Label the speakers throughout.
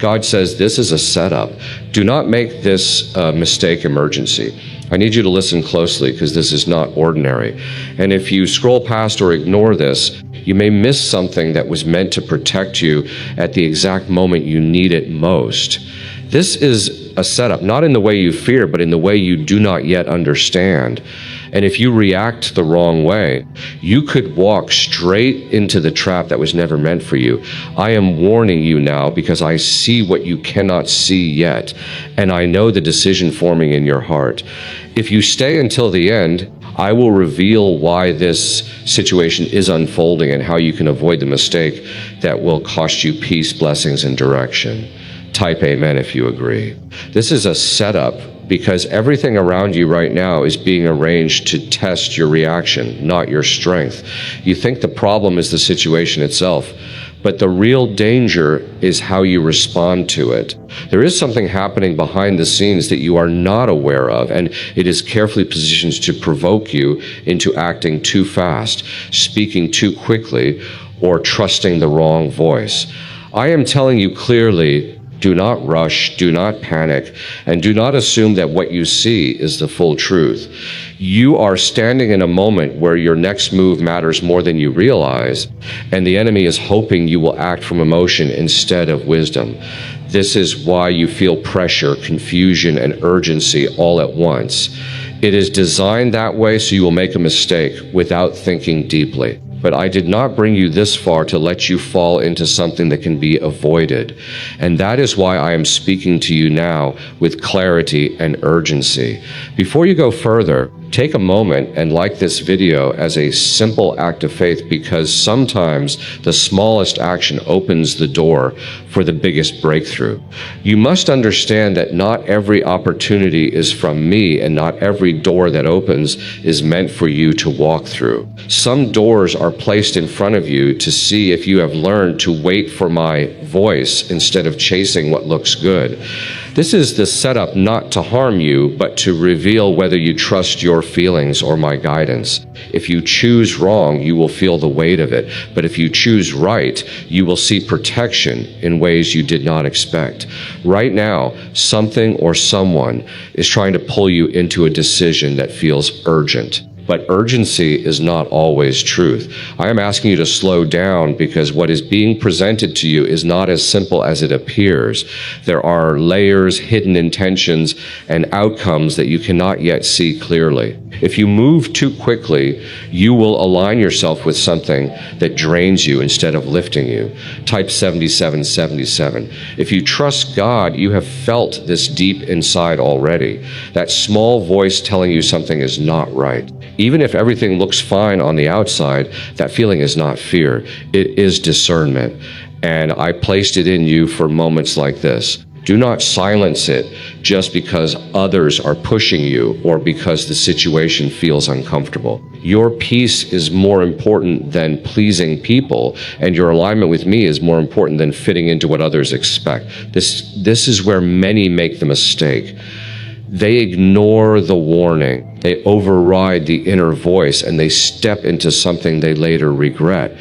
Speaker 1: God says this is a setup. Do not make this a mistake emergency. I need you to listen closely because this is not ordinary. And if you scroll past or ignore this, you may miss something that was meant to protect you at the exact moment you need it most. This is a setup, not in the way you fear, but in the way you do not yet understand. And if you react the wrong way, you could walk straight into the trap that was never meant for you. I am warning you now because I see what you cannot see yet, and I know the decision forming in your heart. If you stay until the end, I will reveal why this situation is unfolding and how you can avoid the mistake that will cost you peace, blessings, and direction. Type amen if you agree. This is a setup because everything around you right now is being arranged to test your reaction, not your strength. You think the problem is the situation itself, but the real danger is how you respond to it. There is something happening behind the scenes that you are not aware of, and it is carefully positioned to provoke you into acting too fast, speaking too quickly, or trusting the wrong voice. I am telling you clearly, do not rush, do not panic, and do not assume that what you see is the full truth. You are standing in a moment where your next move matters more than you realize, and the enemy is hoping you will act from emotion instead of wisdom. This is why you feel pressure, confusion, and urgency all at once. It is designed that way so you will make a mistake without thinking deeply. But I did not bring you this far to let you fall into something that can be avoided. And that is why I am speaking to you now with clarity and urgency. Before you go further, take a moment and like this video as a simple act of faith, because sometimes the smallest action opens the door for the biggest breakthrough. You must understand that not every opportunity is from me, and not every door that opens is meant for you to walk through. Some doors are placed in front of you to see if you have learned to wait for my voice instead of chasing what looks good. This is the setup not to harm you, but to reveal whether you trust your feelings or my guidance. If you choose wrong, you will feel the weight of it. But if you choose right, you will see protection in ways you did not expect. Right now, something or someone is trying to pull you into a decision that feels urgent. But urgency is not always truth. I am asking you to slow down because what is being presented to you is not as simple as it appears. There are layers, hidden intentions, and outcomes that you cannot yet see clearly. If you move too quickly, you will align yourself with something that drains you instead of lifting you. Type 7777. If you trust God, you have felt this deep inside already. That small voice telling you something is not right. Even if everything looks fine on the outside, that feeling is not fear. It is discernment. And I placed it in you for moments like this. Do not silence it just because others are pushing you or because the situation feels uncomfortable. Your peace is more important than pleasing people, and your alignment with me is more important than fitting into what others expect. This is where many make the mistake. They ignore the warning, they override the inner voice, and they step into something they later regret.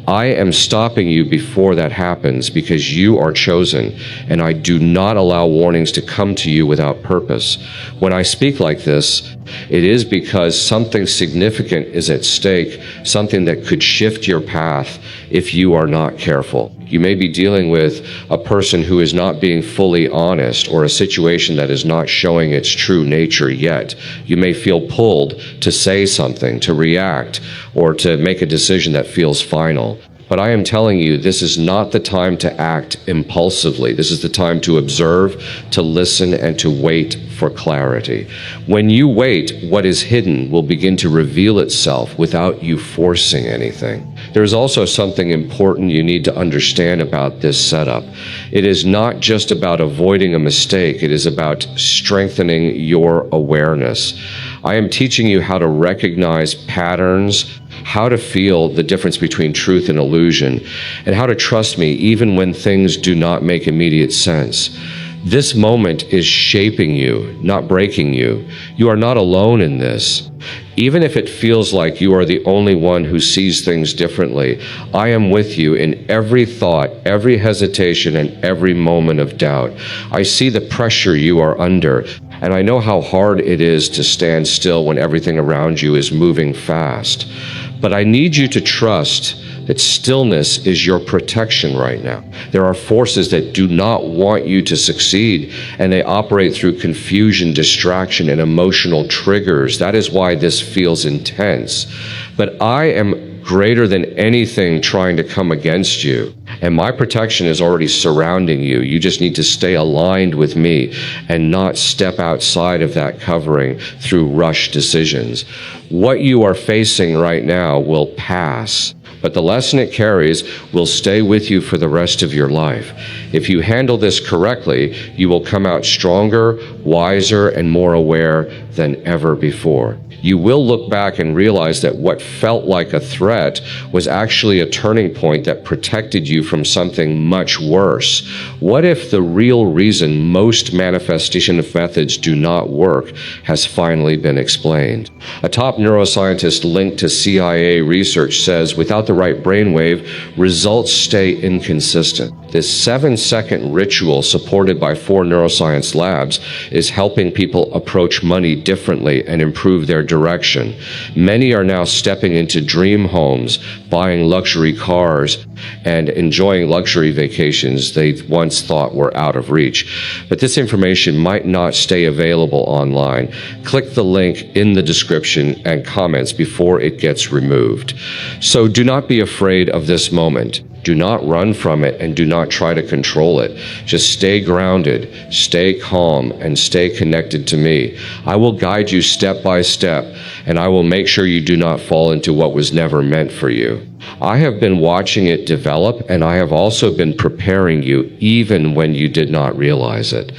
Speaker 1: I am stopping you before that happens because you are chosen, and I do not allow warnings to come to you without purpose. When I speak like this, it is because something significant is at stake, something that could shift your path if you are not careful. You may be dealing with a person who is not being fully honest, or a situation that is not showing its true nature yet. You may feel pulled to say something, to react, or to make a decision that feels final. But I am telling you, this is not the time to act impulsively. This is the time to observe, to listen, and to wait for clarity. When you wait, what is hidden will begin to reveal itself without you forcing anything. There is also something important you need to understand about this setup. It is not just about avoiding a mistake. It is about strengthening your awareness. I am teaching you how to recognize patterns, how to feel the difference between truth and illusion, and how to trust me even when things do not make immediate sense. This moment is shaping you, not breaking you. You are not alone in this. Even if it feels like you are the only one who sees things differently, I am with you in every thought, every hesitation, and every moment of doubt. I see the pressure you are under, and I know how hard it is to stand still when everything around you is moving fast. But I need you to trust that stillness is your protection right now. There are forces that do not want you to succeed, and they operate through confusion, distraction, and emotional triggers. That is why this feels intense. But I am greater than anything trying to come against you, and my protection is already surrounding you. You just need to stay aligned with me and not step outside of that covering through rush decisions. What you are facing right now will pass, but the lesson it carries will stay with you for the rest of your life. If you handle this correctly, you will come out stronger, wiser, and more aware than ever before. You will look back and realize that what felt like a threat was actually a turning point that protected you from something much worse. What if the real reason most manifestation methods do not work has finally been explained? A top neuroscientist linked to CIA research says without the right brainwave, results stay inconsistent. This 7-second ritual supported by 4 neuroscience labs is helping people approach money differently and improve their direction. Many are now stepping into dream homes, buying luxury cars, and enjoying luxury vacations they once thought were out of reach. But this information might not stay available online. Click the link in the description and comments before it gets removed. So do not be afraid of this moment. Do not run from it and do not try to control it. Just stay grounded, stay calm, and stay connected to me. I will guide you step by step, and I will make sure you do not fall into what was never meant for you. I have been watching it develop, and I have also been preparing you even when you did not realize it.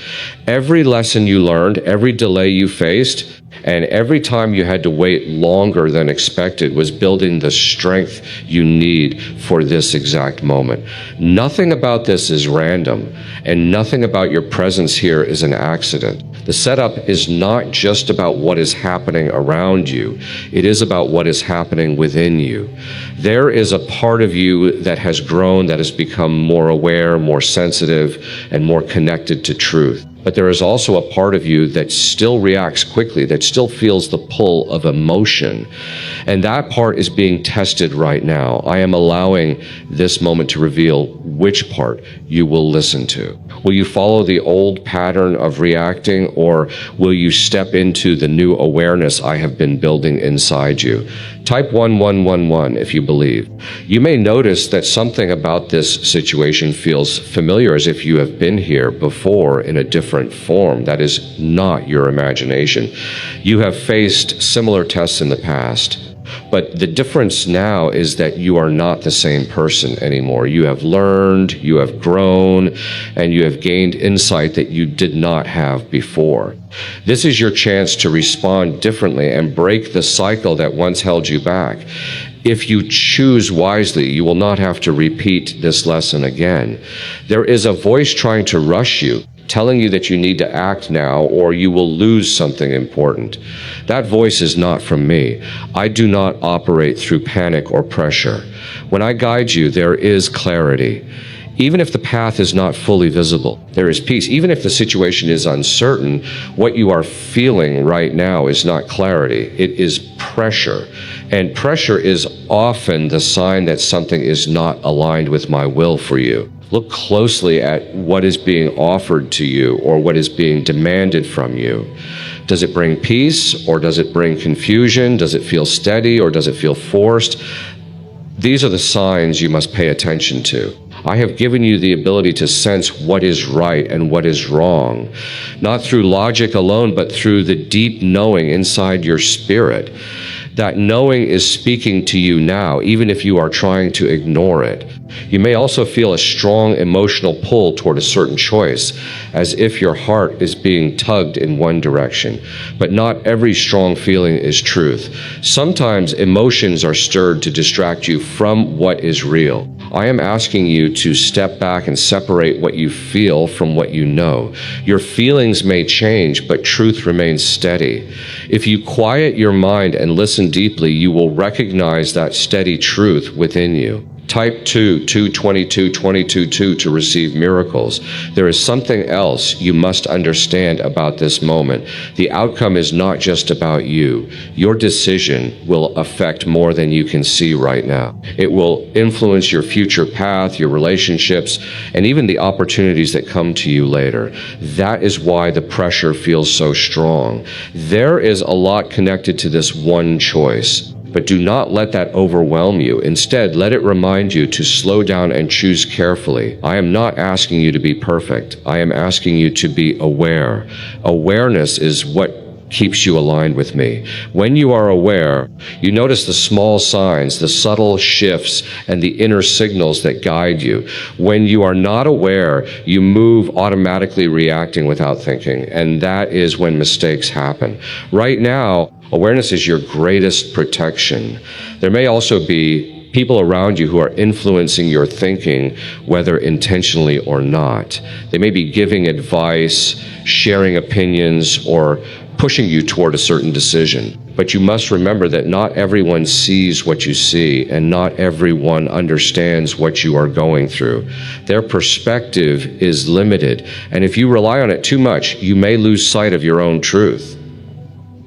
Speaker 1: Every lesson you learned, every delay you faced, and every time you had to wait longer than expected was building the strength you need for this exact moment. Nothing about this is random, and nothing about your presence here is an accident. The setup is not just about what is happening around you. It is about what is happening within you. There is a part of you that has grown, that has become more aware, more sensitive, and more connected to truth. But there is also a part of you that still reacts quickly, that still feels the pull of emotion. And that part is being tested right now. I am allowing this moment to reveal which part you will listen to. Will you follow the old pattern of reacting, or will you step into the new awareness I have been building inside you? Type 1111 if you believe. You may notice that something about this situation feels familiar, as if you have been here before in a different form. That is not your imagination. You have faced similar tests in the past. But the difference now is that you are not the same person anymore. You have learned, you have grown, and you have gained insight that you did not have before. This is your chance to respond differently and break the cycle that once held you back. If you choose wisely, you will not have to repeat this lesson again. There is a voice trying to rush you, telling you that you need to act now or you will lose something important. That voice is not from me. I do not operate through panic or pressure. When I guide you, there is clarity. Even if the path is not fully visible, there is peace. Even if the situation is uncertain, what you are feeling right now is not clarity. It is pressure. And pressure is often the sign that something is not aligned with my will for you. Look closely at what is being offered to you or what is being demanded from you. Does it bring peace or does it bring confusion? Does it feel steady or does it feel forced? These are the signs you must pay attention to. I have given you the ability to sense what is right and what is wrong, not through logic alone, but through the deep knowing inside your spirit. That knowing is speaking to you now, even if you are trying to ignore it. You may also feel a strong emotional pull toward a certain choice, as if your heart is being tugged in one direction. But not every strong feeling is truth. Sometimes emotions are stirred to distract you from what is real. I am asking you to step back and separate what you feel from what you know. Your feelings may change, but truth remains steady. If you quiet your mind and listen deeply, you will recognize that steady truth within you. Type 2:22:22:2 to receive miracles. There is something else you must understand about this moment. The outcome is not just about you. Your decision will affect more than you can see right now. It will influence your future path, your relationships, and even the opportunities that come to you later. That is why the pressure feels so strong. There is a lot connected to this one choice. But do not let that overwhelm you. Instead, let it remind you to slow down and choose carefully. I am not asking you to be perfect. I am asking you to be aware. Awareness is what keeps you aligned with me. When you are aware, you notice the small signs, the subtle shifts, and the inner signals that guide you. When you are not aware, you move automatically reacting without thinking, and that is when mistakes happen. Right now, awareness is your greatest protection. There may also be people around you who are influencing your thinking, whether intentionally or not. They may be giving advice, sharing opinions, or pushing you toward a certain decision. But you must remember that not everyone sees what you see, and not everyone understands what you are going through. Their perspective is limited, and if you rely on it too much, you may lose sight of your own truth.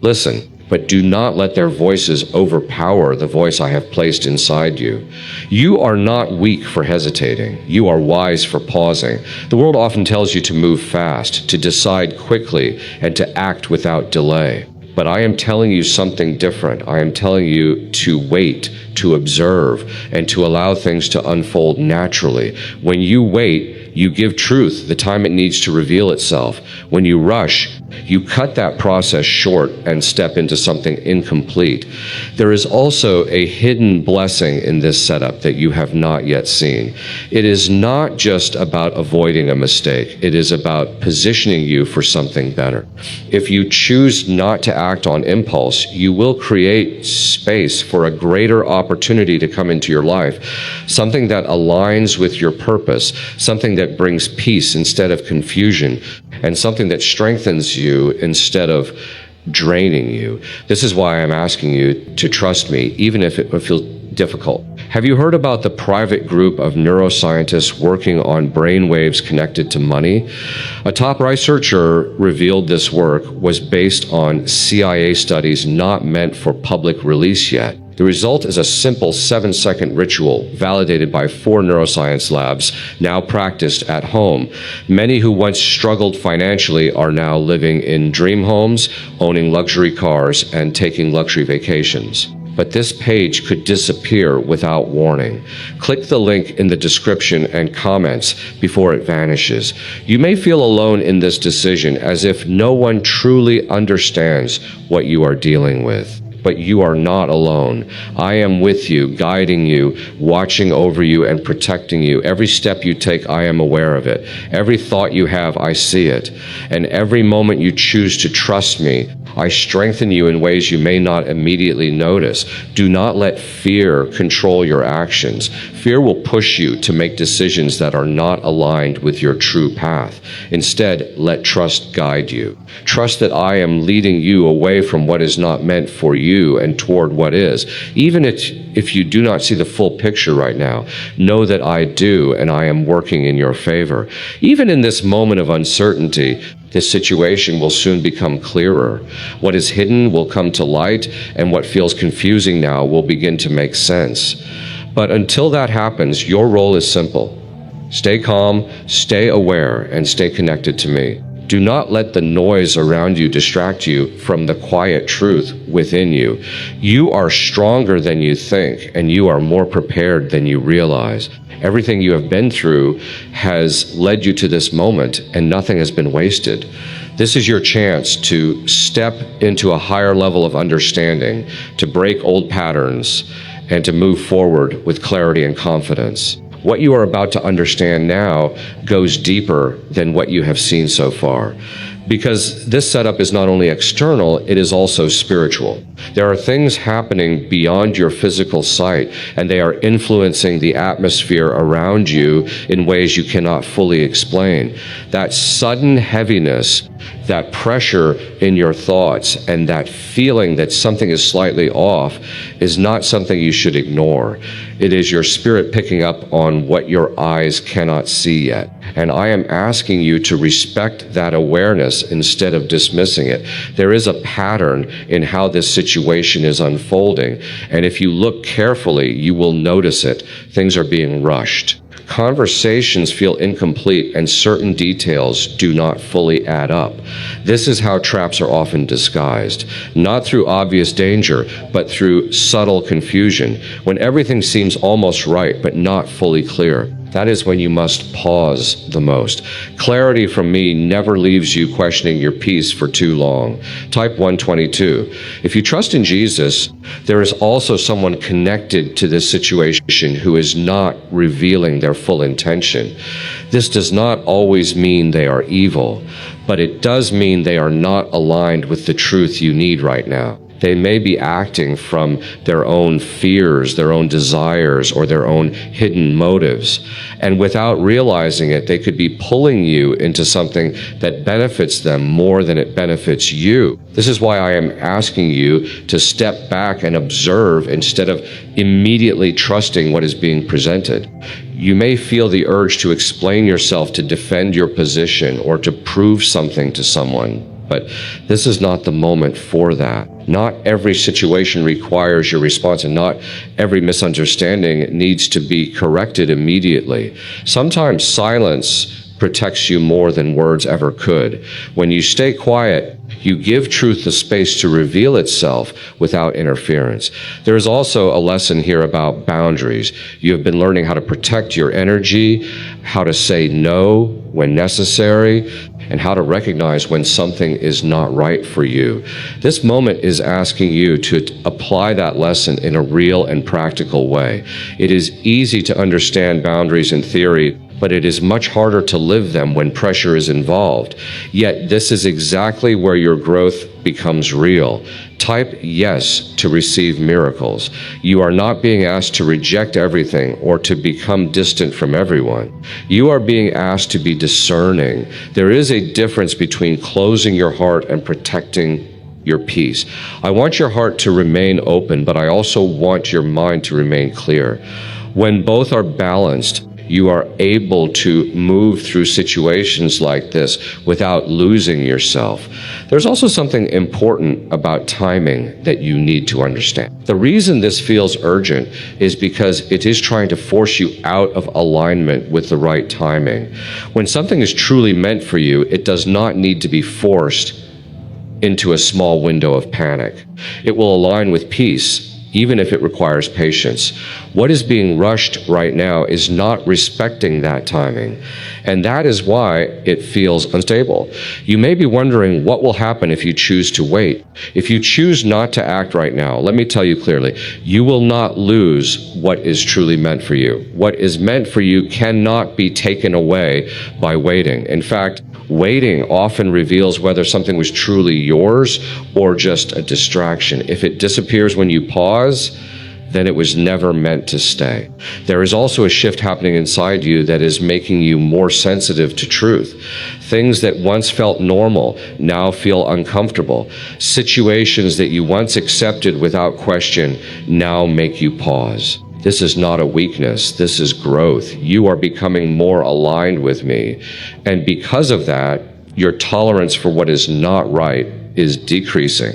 Speaker 1: Listen, but do not let their voices overpower the voice I have placed inside you. You are not weak for hesitating. You are wise for pausing. The world often tells you to move fast, to decide quickly, and to act without delay. But I am telling you something different. I am telling you to wait, to observe, and to allow things to unfold naturally. When you wait, you give truth the time it needs to reveal itself. When you rush, you cut that process short and step into something incomplete. There is also a hidden blessing in this setup that you have not yet seen. It is not just about avoiding a mistake. It is about positioning you for something better. If you choose not to act on impulse, you will create space for a greater opportunity to come into your life, something that aligns with your purpose, something that brings peace instead of confusion, and something that strengthens you instead of draining you. This is why I'm asking you to trust me, even if it feels difficult. Have you heard about the private group of neuroscientists working on brain waves connected to money? A top researcher revealed this work was based on CIA studies not meant for public release yet. The result is a simple 7-second ritual validated by 4 neuroscience labs, now practiced at home. Many who once struggled financially are now living in dream homes, owning luxury cars, and taking luxury vacations. But this page could disappear without warning. Click the link in the description and comments before it vanishes. You may feel alone in this decision, as if no one truly understands what you are dealing with. But you are not alone. I am with you, guiding you, watching over you, and protecting you. Every step you take, I am aware of it. Every thought you have, I see it. And every moment you choose to trust me, I strengthen you in ways you may not immediately notice. Do not let fear control your actions. Fear will push you to make decisions that are not aligned with your true path. Instead, let trust guide you. Trust that I am leading you away from what is not meant for you and toward what is. Even if you do not see the full picture right now, know that I do, and I am working in your favor. Even in this moment of uncertainty, this situation will soon become clearer. What is hidden will come to light, and what feels confusing now will begin to make sense. But until that happens, your role is simple. Stay calm, stay aware, and stay connected to me. Do not let the noise around you distract you from the quiet truth within you. You are stronger than you think, and you are more prepared than you realize. Everything you have been through has led you to this moment, and nothing has been wasted. This is your chance to step into a higher level of understanding, to break old patterns, and to move forward with clarity and confidence. What you are about to understand now goes deeper than what you have seen so far, because this setup is not only external, it is also spiritual. There are things happening beyond your physical sight, and they are influencing the atmosphere around you in ways you cannot fully explain. That sudden heaviness, that pressure in your thoughts, and that feeling that something is slightly off is not something you should ignore. It is your spirit picking up on what your eyes cannot see yet. And I am asking you to respect that awareness instead of dismissing it. There is a pattern in how this situation is unfolding, and if you look carefully, you will notice it. Things are being rushed. Conversations feel incomplete, and certain details do not fully add up. This is how traps are often disguised, not through obvious danger, but through subtle confusion, when everything seems almost right but not fully clear. That is when you must pause the most. Clarity from me never leaves you questioning your peace for too long. Type 122. If you trust in Jesus, there is also someone connected to this situation who is not revealing their full intention. This does not always mean they are evil, but it does mean they are not aligned with the truth you need right now. They may be acting from their own fears, their own desires, or their own hidden motives. And without realizing it, they could be pulling you into something that benefits them more than it benefits you. This is why I am asking you to step back and observe instead of immediately trusting what is being presented. You may feel the urge to explain yourself, to defend your position, or to prove something to someone. But this is not the moment for that. Not every situation requires your response, and not every misunderstanding needs to be corrected immediately. Sometimes silence protects you more than words ever could. When you stay quiet, you give truth the space to reveal itself without interference. There is also a lesson here about boundaries. You have been learning how to protect your energy, how to say no when necessary, and how to recognize when something is not right for you. This moment is asking you to apply that lesson in a real and practical way. It is easy to understand boundaries in theory, but it is much harder to live them when pressure is involved. Yet this is exactly where your growth becomes real. Type yes to receive miracles. You are not being asked to reject everything or to become distant from everyone. You are being asked to be discerning. There is a difference between closing your heart and protecting your peace. I want your heart to remain open, but I also want your mind to remain clear. When both are balanced, you are able to move through situations like this without losing yourself. There's also something important about timing that you need to understand. The reason this feels urgent is because it is trying to force you out of alignment with the right timing. When something is truly meant for you, it does not need to be forced into a small window of panic. It will align with peace, even if it requires patience. What is being rushed right now is not respecting that timing, and that is why it feels unstable. You may be wondering what will happen if you choose to wait. If you choose not to act right now, let me tell you clearly, you will not lose what is truly meant for you. What is meant for you cannot be taken away by waiting. In fact, waiting often reveals whether something was truly yours or just a distraction. If it disappears when you pause, then it was never meant to stay. There is also a shift happening inside you that is making you more sensitive to truth. Things that once felt normal now feel uncomfortable. Situations that you once accepted without question now make you pause. This is not a weakness. This is growth. You are becoming more aligned with me. And because of that, Your tolerance for what is not right is decreasing.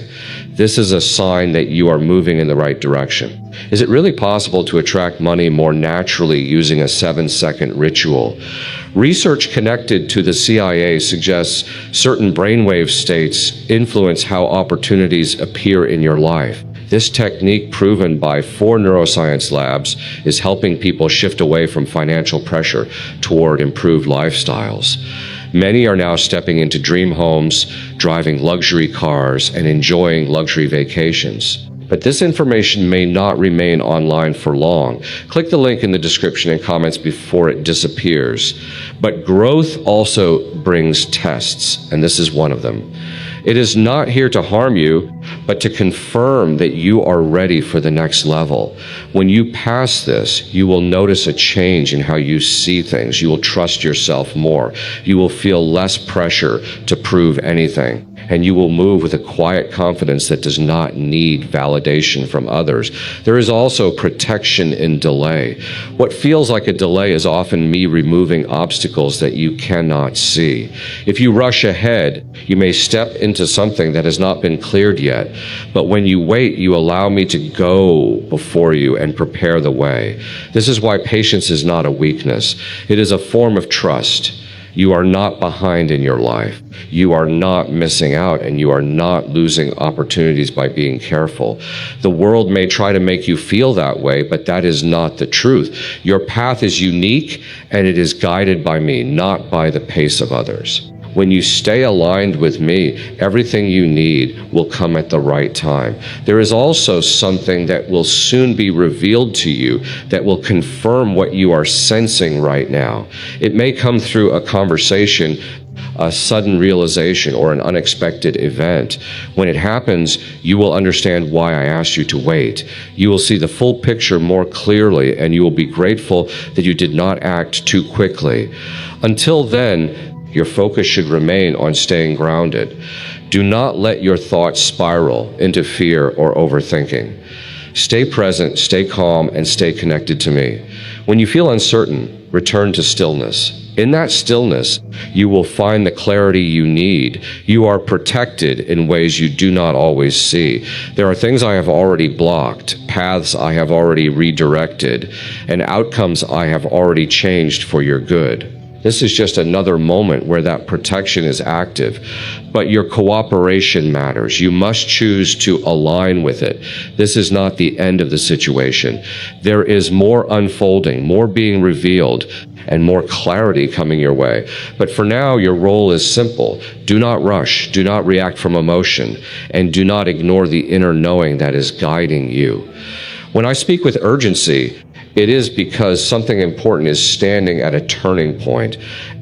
Speaker 1: This is a sign that you are moving in the right direction. Is it really possible to attract money more naturally using a 7-second ritual? Research connected to the CIA suggests certain brainwave states influence how opportunities appear in your life. This technique, proven by 4 neuroscience labs, is helping people shift away from financial pressure toward improved lifestyles. Many are now stepping into dream homes, driving luxury cars, and enjoying luxury vacations. But this information may not remain online for long. Click the link in the description and comments before it disappears. But growth also brings tests, and this is one of them. It is not here to harm you, but to confirm that you are ready for the next level. When you pass this, you will notice a change in how you see things. You will trust yourself more. You will feel less pressure to prove anything. And you will move with a quiet confidence that does not need validation from others. There is also protection in delay. What feels like a delay is often me removing obstacles that you cannot see. If you rush ahead, you may step into something that has not been cleared yet. But when you wait, you allow me to go before you and prepare the way. This is why patience is not a weakness. It is a form of trust. You are not behind in your life. You are not missing out, and you are not losing opportunities by being careful. The world may try to make you feel that way, but that is not the truth. Your path is unique, and it is guided by me, not by the pace of others. When you stay aligned with me, everything you need will come at the right time. There is also something that will soon be revealed to you that will confirm what you are sensing right now. It may come through a conversation, a sudden realization, or an unexpected event. When it happens, you will understand why I asked you to wait. You will see the full picture more clearly, and you will be grateful that you did not act too quickly. Until then, your focus should remain on staying grounded. Do not let your thoughts spiral into fear or overthinking. Stay present, stay calm, and stay connected to me. When you feel uncertain, return to stillness. In that stillness, you will find the clarity you need. You are protected in ways you do not always see. There are things I have already blocked, paths I have already redirected, and outcomes I have already changed for your good. This is just another moment where that protection is active, but your cooperation matters. You must choose to align with it. This is not the end of the situation. There is more unfolding, more being revealed, and more clarity coming your way. But for now, your role is simple. Do not rush, do not react from emotion, and do not ignore the inner knowing that is guiding you. When I speak with urgency, it is because something important is standing at a turning point,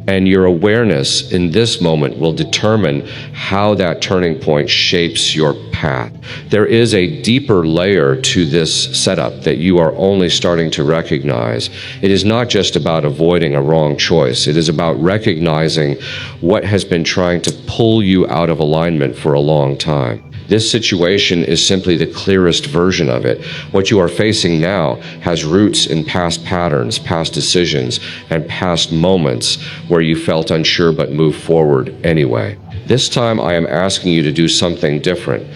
Speaker 1: and your awareness in this moment will determine how that turning point shapes your path. There is a deeper layer to this setup that you are only starting to recognize. It is not just about avoiding a wrong choice. It is about recognizing what has been trying to pull you out of alignment for a long time. This situation is simply the clearest version of it. What you are facing now has roots in past patterns, past decisions, and past moments where you felt unsure but moved forward anyway. This time I am asking you to do something different.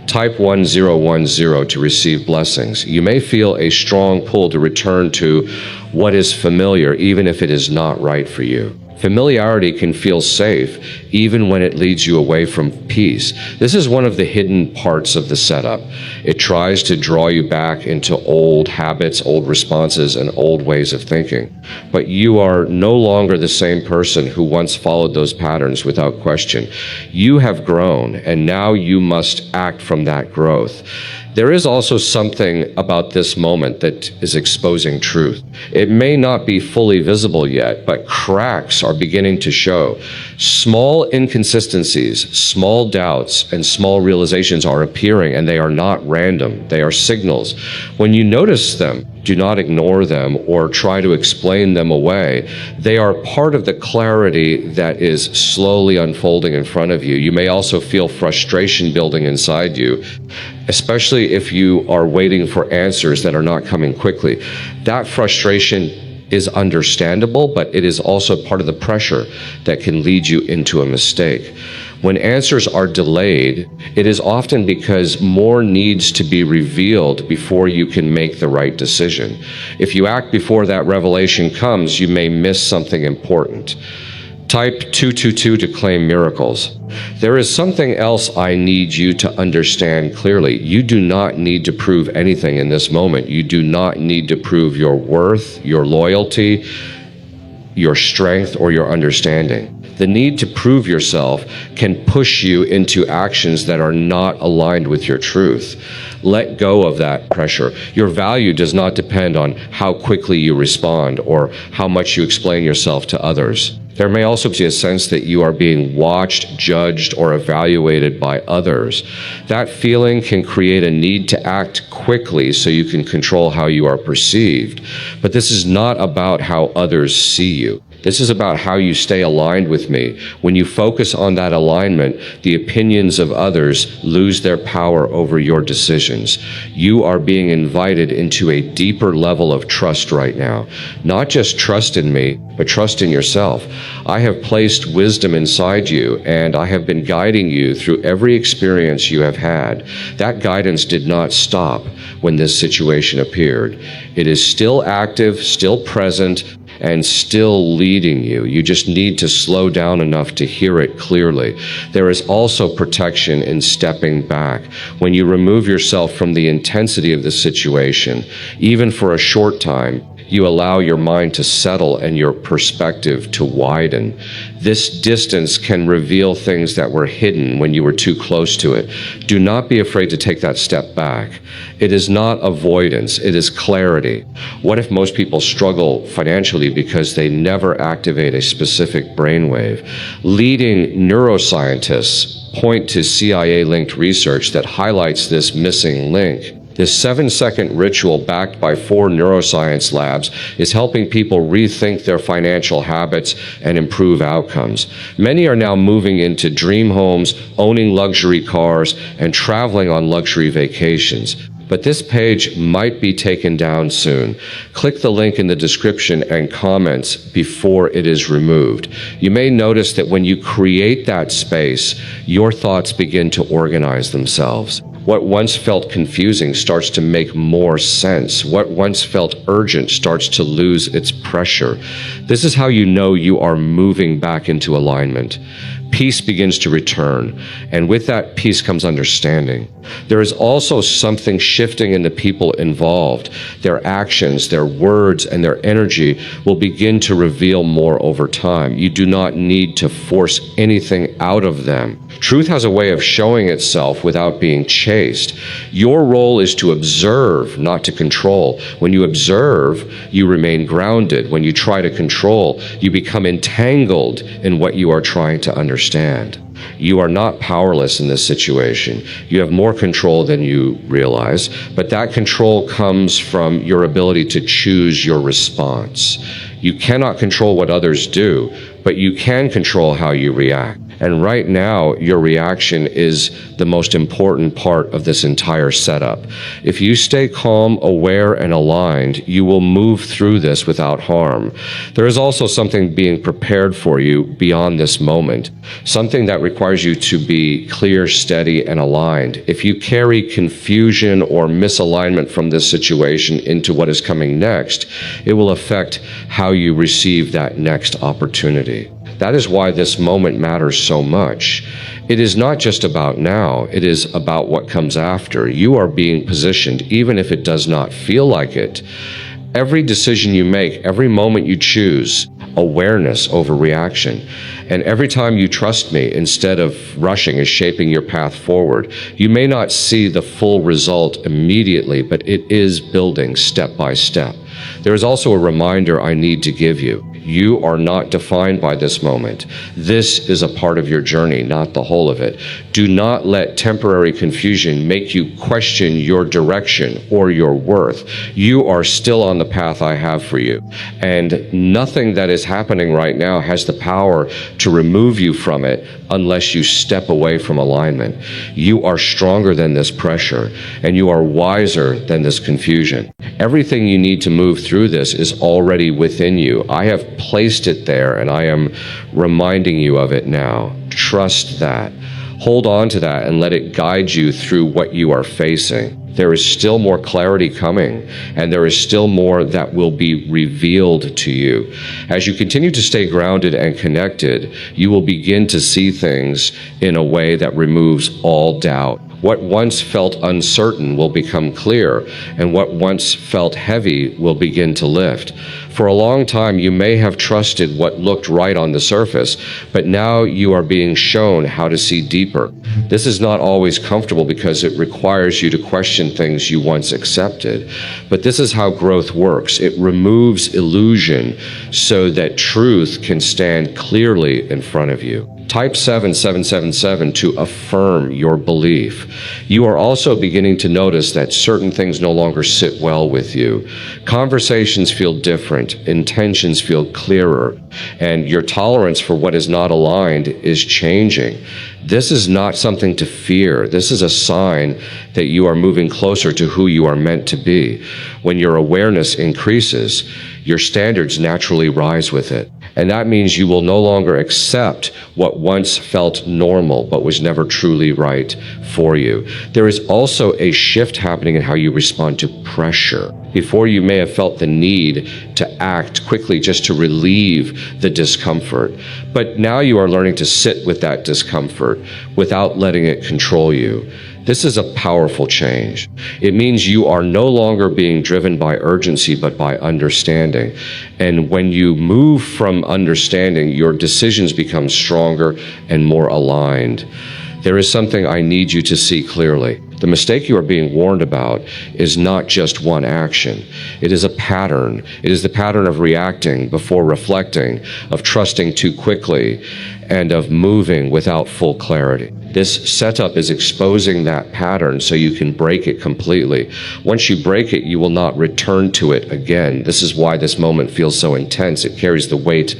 Speaker 1: Type 1010 to receive blessings. You may feel a strong pull to return to what is familiar, even if it is not right for you. Familiarity can feel safe, even when it leads you away from peace. This is one of the hidden parts of the setup. It tries to draw you back into old habits, old responses, and old ways of thinking. But you are no longer the same person who once followed those patterns without question. You have grown, and now you must act from that growth. There is also something about this moment that is exposing truth. It may not be fully visible yet, but cracks are beginning to show. Small inconsistencies, small doubts, and small realizations are appearing, and they are not random. They are signals. When you notice them, do not ignore them or try to explain them away. They are part of the clarity that is slowly unfolding in front of you. You may also feel frustration building inside you, especially if you are waiting for answers that are not coming quickly. That frustration is understandable, but it is also part of the pressure that can lead you into a mistake. When answers are delayed, it is often because more needs to be revealed before you can make the right decision. If you act before that revelation comes, you may miss something important. Type 222 to claim miracles. There is something else I need you to understand clearly. You do not need to prove anything in this moment. You do not need to prove your worth, your loyalty, your strength, or your understanding. The need to prove yourself can push you into actions that are not aligned with your truth. Let go of that pressure. Your value does not depend on how quickly you respond or how much you explain yourself to others. There may also be a sense that you are being watched, judged, or evaluated by others. That feeling can create a need to act quickly so you can control how you are perceived. But this is not about how others see you. This is about how you stay aligned with me. When you focus on that alignment, the opinions of others lose their power over your decisions. You are being invited into a deeper level of trust right now. Not just trust in me, but trust in yourself. I have placed wisdom inside you, and I have been guiding you through every experience you have had. That guidance did not stop when this situation appeared. It is still active, still present, and still leading you. You just need to slow down enough to hear it clearly. There is also protection in stepping back. When you remove yourself from the intensity of the situation, even for a short time, you allow your mind to settle and your perspective to widen. This distance can reveal things that were hidden when you were too close to it. Do not be afraid to take that step back. It is not avoidance, it is clarity. What if most people struggle financially because they never activate a specific brainwave? Leading neuroscientists point to CIA-linked research that highlights this missing link. This 7-second ritual backed by 4 neuroscience labs is helping people rethink their financial habits and improve outcomes. Many are now moving into dream homes, owning luxury cars, and traveling on luxury vacations. But this page might be taken down soon. Click the link in the description and comments before it is removed. You may notice that when you create that space, your thoughts begin to organize themselves. What once felt confusing starts to make more sense. What once felt urgent starts to lose its pressure. This is how you know you are moving back into alignment. Peace begins to return, and with that peace comes understanding. There is also something shifting in the people involved. Their actions, their words, and their energy will begin to reveal more over time. You do not need to force anything out of them. Truth has a way of showing itself without being chased. Your role is to observe, not to control. When you observe, you remain grounded. When you try to control, you become entangled in what you are trying to understand. You are not powerless in this situation. You have more control than you realize, but that control comes from your ability to choose your response. You cannot control what others do, but you can control how you react. And right now, your reaction is the most important part of this entire setup. If you stay calm, aware, and aligned, you will move through this without harm. There is also something being prepared for you beyond this moment, something that requires you to be clear, steady, and aligned. If you carry confusion or misalignment from this situation into what is coming next, it will affect how you receive that next opportunity. That is why this moment matters so much. It is not just about now, it is about what comes after. You are being positioned, even if it does not feel like it. Every decision you make, every moment you choose, awareness over reaction. And every time you trust me, instead of rushing, is shaping your path forward. You may not see the full result immediately, but it is building step by step. There is also a reminder I need to give you. You are not defined by this moment. This is a part of your journey, not the whole of it. Do not let temporary confusion make you question your direction or your worth. You are still on the path I have for you. And nothing that is happening right now has the power to remove you from it unless you step away from alignment. You are stronger than this pressure, and you are wiser than this confusion. Everything you need to move through this is already within you. I have placed it there, and I am reminding you of it now. Trust that. Hold on to that and let it guide you through what you are facing. There is still more clarity coming, and there is still more that will be revealed to you. As you continue to stay grounded and connected, you will begin to see things in a way that removes all doubt. What once felt uncertain will become clear, and what once felt heavy will begin to lift. For a long time, you may have trusted what looked right on the surface, but now you are being shown how to see deeper. This is not always comfortable because it requires you to question things you once accepted. But this is how growth works. It removes illusion so that truth can stand clearly in front of you. Type 7777 to affirm your belief. You are also beginning to notice that certain things no longer sit well with you. Conversations feel different, intentions feel clearer, and your tolerance for what is not aligned is changing. This is not something to fear. This is a sign that you are moving closer to who you are meant to be. When your awareness increases, your standards naturally rise with it. And that means you will no longer accept what once felt normal but was never truly right for you. There is also a shift happening in how you respond to pressure. Before, you may have felt the need to act quickly just to relieve the discomfort. But now you are learning to sit with that discomfort without letting it control you. This is a powerful change. It means you are no longer being driven by urgency, but by understanding. And when you move from understanding, your decisions become stronger and more aligned. There is something I need you to see clearly. The mistake you are being warned about is not just one action. It is a pattern. It is the pattern of reacting before reflecting, of trusting too quickly, and of moving without full clarity. This setup is exposing that pattern so you can break it completely. Once you break it, you will not return to it again. This is why this moment feels so intense. It carries the weight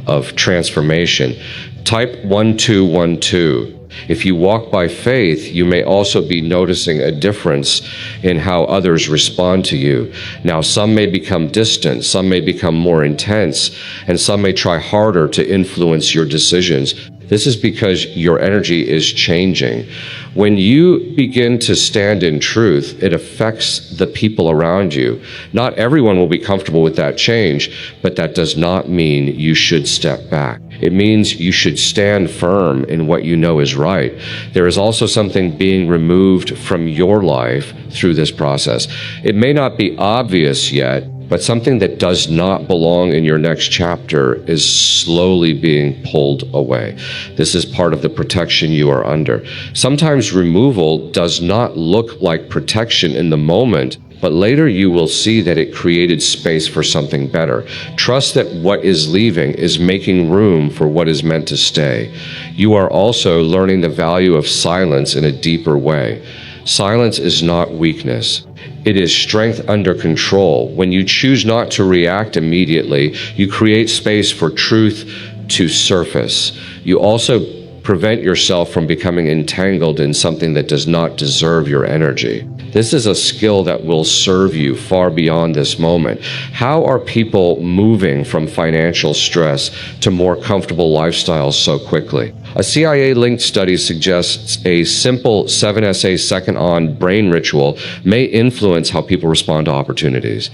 Speaker 1: of transformation. Type 1212. If you walk by faith, you may also be noticing a difference in how others respond to you. Now, some may become distant, some may become more intense, and some may try harder to influence your decisions. This is because your energy is changing. When you begin to stand in truth, it affects the people around you. Not everyone will be comfortable with that change, but that does not mean you should step back. It means you should stand firm in what you know is right. There is also something being removed from your life through this process. It may not be obvious yet, but something that does not belong in your next chapter is slowly being pulled away. This is part of the protection you are under. Sometimes removal does not look like protection in the moment, but later you will see that it created space for something better. Trust that what is leaving is making room for what is meant to stay. You are also learning the value of silence in a deeper way. Silence is not weakness. It is strength under control. When you choose not to react immediately, you create space for truth to surface. You also prevent yourself from becoming entangled in something that does not deserve your energy. This is a skill that will serve you far beyond this moment. How are people moving from financial stress to more comfortable lifestyles so quickly? A CIA-linked study suggests a simple 7SA second on brain ritual may influence how people respond to opportunities.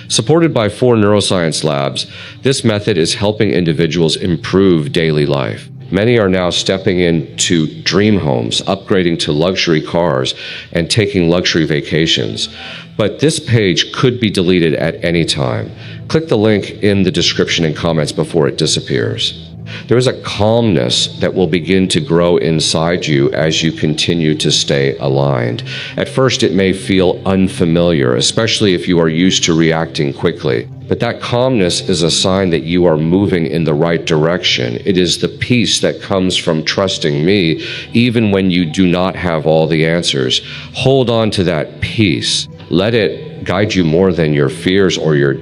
Speaker 1: Supported by 4 neuroscience labs, this method is helping individuals improve daily life. Many are now stepping into dream homes, upgrading to luxury cars, and taking luxury vacations. But this page could be deleted at any time. Click the link in the description and comments before it disappears. There is a calmness that will begin to grow inside you as you continue to stay aligned. At first, it may feel unfamiliar, especially if you are used to reacting quickly. But that calmness is a sign that you are moving in the right direction. It is the peace that comes from trusting me, even when you do not have all the answers. Hold on to that peace. Let it guide you more than your fears or your